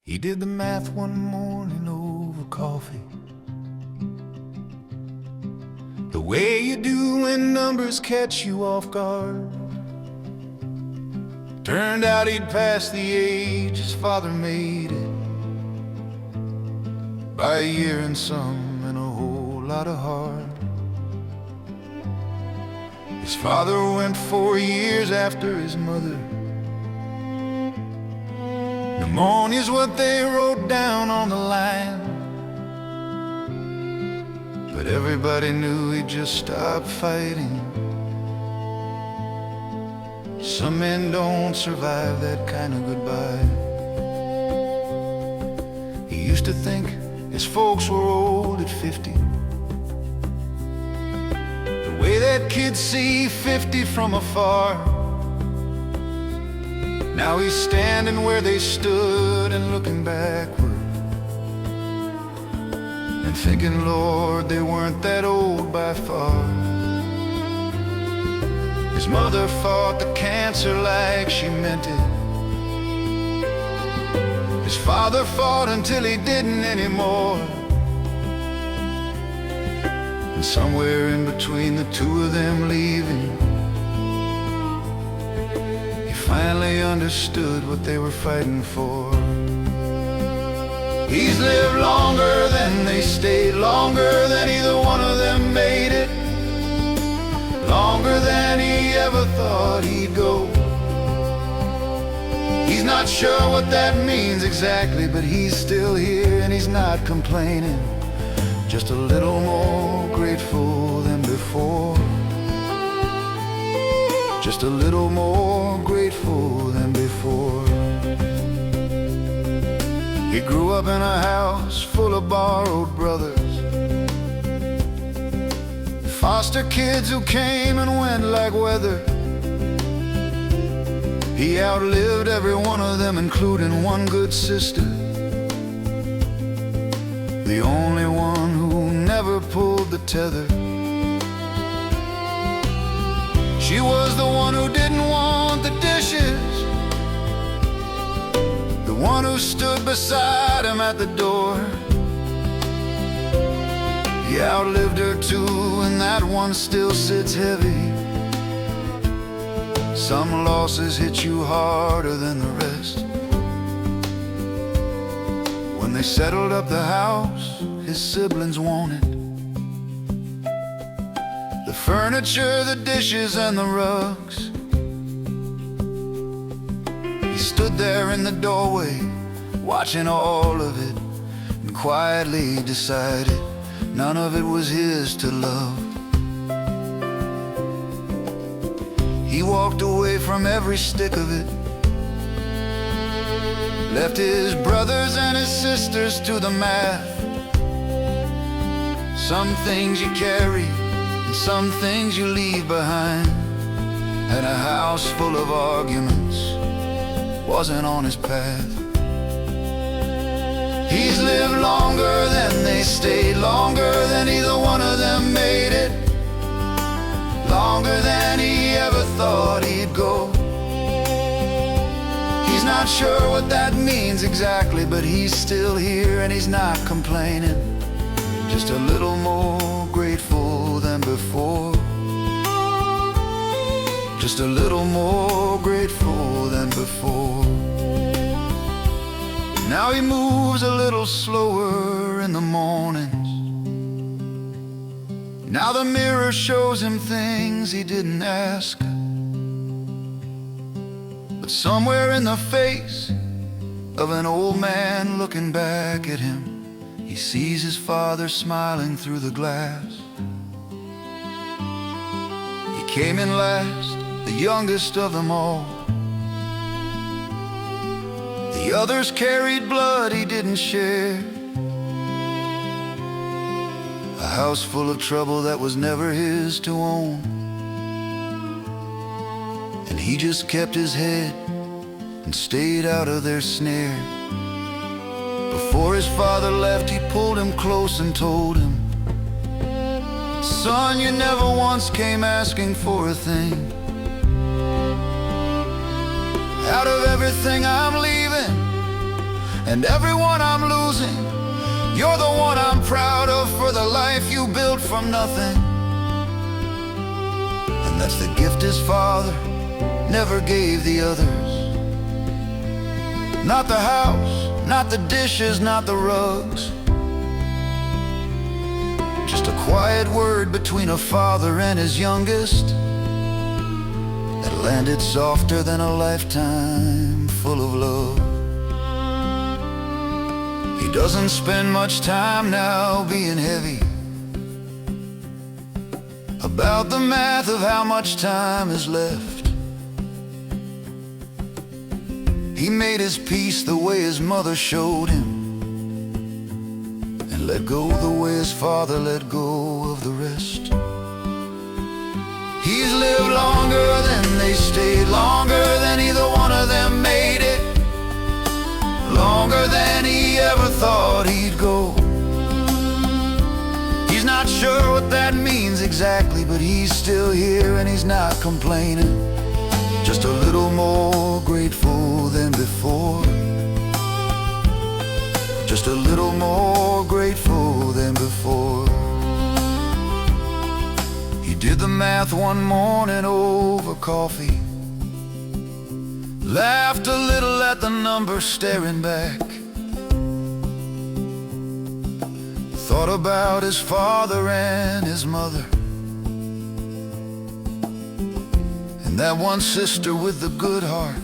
He did the math one morning over coffee, the way you do when numbers catch you off guard. Turned out he'd passed the age his father made it, by a year and some and a whole lot of heart. His father went 4 years after his mother. Pneumonia's what they wrote down on the line, but everybody knew he'd just stopped fighting. Some men don't survive that kind of goodbye. He used to think his folks were old at 50, the way that kids see 50 from afar. Now he's standing where they stood and looking backward and thinking, Lord, they weren't that old by far. His mother fought the cancer like she meant it. His father fought until he didn't anymore. And somewhere in between the two of them leaving, finally understood what they were fighting for. He's lived longer than they stayed, longer than either one of them made it, longer than he ever thought he'd go. He's not sure what that means exactly, but he's still here and he's not complaining, just a little more grateful than before. Just a little more grateful than before. He grew up in a house full of borrowed brothers, foster kids who came and went like weather. He outlived every one of them, including one good sister, the only one who never pulled the tether. She was the one who didn't want the dishes, the one who stood beside him at the door. He outlived her too, and that one still sits heavy. Some losses hit you harder than the rest. When they settled up the house his siblings wanted, the furniture, the dishes, and the rugs, he stood there in the doorway, watching all of it, and quietly decided none of it was his to love. He walked away from every stick of it, left his brothers and his sisters to the math. Some things you carry, some things you leave behind, and a house full of arguments wasn't on his path. He's lived longer than they stayed, longer than either one of them made it, longer than he ever thought he'd go. He's not sure what that means exactly, but he's still here and he's not complaining, just a little more grateful than before. Just a little more grateful than before. Now he moves a little slower in the mornings. Now the mirror shows him things he didn't ask, but somewhere in the face of an old man looking back at him, he sees his father smiling through the glass. He came in last, the youngest of them all. The others carried blood he didn't share, a house full of trouble that was never his to own. And he just kept his head and stayed out of their snare. Before his father left, he pulled him close and told him, son, you never once came asking for a thing. Out of everything I'm leaving, and everyone I'm losing. You're the one I'm proud of for the life you built from nothing. And that's the gift his father never gave the others. Not the house, not the dishes, not the rugs. Just a quiet word between a father and his youngest that landed softer than a lifetime full of love. He doesn't spend much time now being heavy about the math of how much time is left. He made his peace the way his mother showed him, and let go the way his father let go of the rest. He's lived longer than they stayed, longer than either one of them made it, longer than he ever thought he'd go. He's not sure what that means exactly, but he's still here and he's not complaining. Just a little more grateful than before. Just a little more grateful than before. He did the math one morning over coffee, laughed a little at the numbers staring back, thought about his father and his mother, and that one sister with the good heart.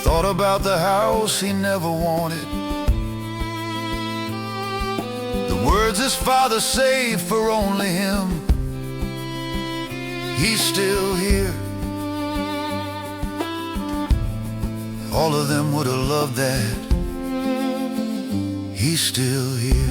Thought about the house he never wanted, the words his father saved for only him. He's still here. All of them would have loved that. He's still here.